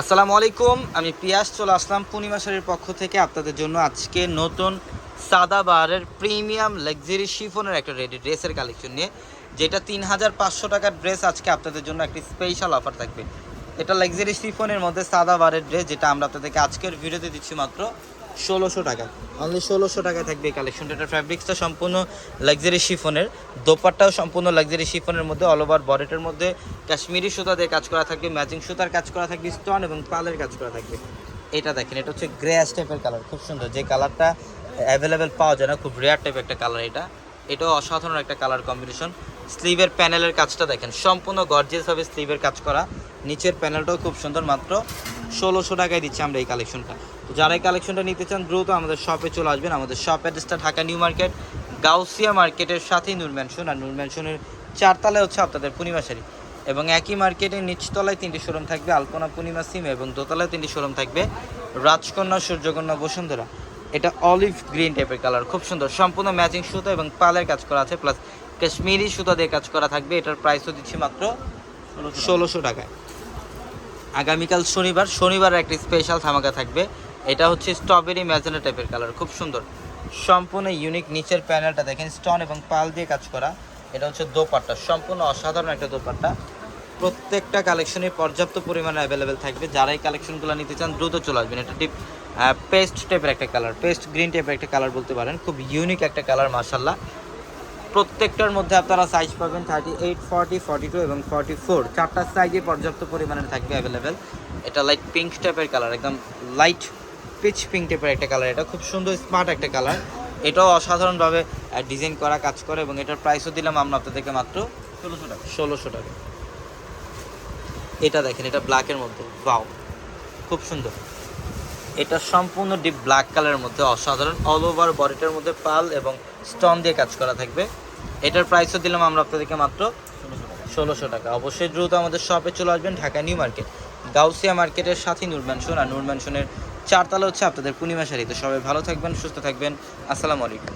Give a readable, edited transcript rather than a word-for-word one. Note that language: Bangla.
আসসালামু আলাইকুম, আমি পিয়াস চলে আসলাম পূর্ণিমা শাড়ির পক্ষ থেকে আপনাদের জন্য আজকে নতুন সাদাবাহারের প্রিমিয়াম লাক্সারি শিফনের একটা রেডি ড্রেসের কালেকশন নিয়ে, যেটা 3500 টাকার ড্রেস। আজকে আপনাদের জন্য একটি স্পেশাল অফার থাকবে। এটা লাক্সারি শিফনের মধ্যে সাদাবাহারের ড্রেস, যেটা আমরা আপনাদেরকে আজকের ভিডিওতে দিচ্ছি মাত্র 1600 টাকা। অনলি 1600 টাকায় থাকবে এই কালেকশনটা। এটার ফ্যাব্রিক্সটা সম্পূর্ণ লাক্সারি শিফনের, দোপাট্টাও সম্পূর্ণ লাক্সারি শিফনের মধ্যে, অল ওভার বডিটার মধ্যে কাশ্মীরি সুতা দিয়ে কাজ করা থাকবে, ম্যাচিং সুতার কাজ করা থাকবে, স্টোন এবং পালের কাজ করা থাকবে। এটা দেখেন, এটা হচ্ছে গ্রেস টাইপের কালার, খুব সুন্দর। যে কালারটা অ্যাভেলেবেল পাওয়া যায় না, খুব রেয়ার টাইপের একটা কালার। এটাও অসাধারণ একটা কালার কম্বিনেশন। স্লিভের প্যানেলের কাজটা দেখেন, সম্পূর্ণ গর্জিয়াসভাবে স্লিভের কাজ করা, নিচের প্যানেলটাও খুব সুন্দর। মাত্র 1600 টাকায় দিচ্ছি আমরা এই কালেকশনটা। তো যারা এই কালেকশনটা নিতে চান দ্রুত আমাদের শপে চলে আসবেন। আমাদের শপ অ্যাড্রেসটা ঢাকা নিউ মার্কেট, গাউসিয়া মার্কেটের সাথেই নূর ম্যানশন, আর নূর ম্যানশনের 4 তলায় হচ্ছে আপনাদের পূর্ণিমা শাড়ি। এবং একই মার্কেটের নিচতলায় 3টি শোরুম থাকবে, আলপনা পূর্ণিমা সিম, এবং দোতলায় 3টি শোরুম থাকবে, রাজকন্যা, সূর্যকন্যা, বসুন্ধরা। এটা অলিভ গ্রিন টাইপের কালার, খুব সুন্দর। সম্পূর্ণ ম্যাচিং সুতা এবং পালের কাজ করা আছে, প্লাস কাশ্মীরি সুতা দিয়ে কাজ করা থাকবে। এটার প্রাইসও দিচ্ছি মাত্র 1600 টাকায়। আগামীকাল শনিবার একটা স্পেশাল ধামাকা থাকবে। এটা হচ্ছে স্ট্রবেরি ম্যাজেন্টা টাইপের কালার, খুব সুন্দর, সম্পূর্ণ ইউনিক। নিচের প্যানেলটা দেখেন স্টোন এবং পাল দিয়ে কাজ করা। এটা হচ্ছে দোপাট্টা, সম্পূর্ণ অসাধারণ একটা দোপাট্টা। প্রত্যেকটা কালেকশনে পর্যাপ্ত পরিমাণে অ্যাভেলেবেল থাকবে। যারা এই কালেকশনগুলো নিতে চান দ্রুত চলে আসবেন। এটা ডিপ পেস্ট টাইপের একটা কালার, পেস্ট গ্রিন টাইপের একটা কালার বলতে পারেন, খুব ইউনিক একটা কালার মাশাআল্লাহ। প্রত্যেকটার মধ্যে আপনারা সাইজ পাবেন 38, 40, 42 এবং 44, 4টা সাইজে পর্যাপ্ত পরিমাণে থাকবে অ্যাভেলেবেল। এটা লাইট পিঙ্ক টাইপের কালার, একদম লাইট পিচ পিঙ্ক টাইপের একটা কালার। এটা খুব সুন্দর স্মার্ট একটা কালার। এটাও অসাধারণভাবে ডিজাইন করা কাজ করে, এবং এটার প্রাইসও দিলাম আমরা আপনাদেরকে মাত্র 1600 টাকা। এটা দেখেন, এটা ব্ল্যাকের মধ্যে, ওয়াও, খুব সুন্দর। এটা সম্পূর্ণ ডিপ ব্ল্যাক কালারের মধ্যে, অসাধারণ। অল ওভার বডিটার মধ্যে পাল এবং স্টোন দিয়ে কাজ করা থাকবে। এটার প্রাইসও দিলাম আমরা আপনাদেরকে মাত্র 1600 টাকা। অবশ্যই দ্রুত আমাদের শপে চলে আসবেন, ঢাকা নিউ মার্কেট, গাউসিয়া মার্কেটের সাথে নূর ম্যানশন, আর নূর ম্যানশনের 4 তলা হচ্ছে আপনাদের পূর্ণিমা শাড়ি। তো সবাই ভালো থাকবেন, সুস্থ থাকবেন। আসসালামু আলাইকুম।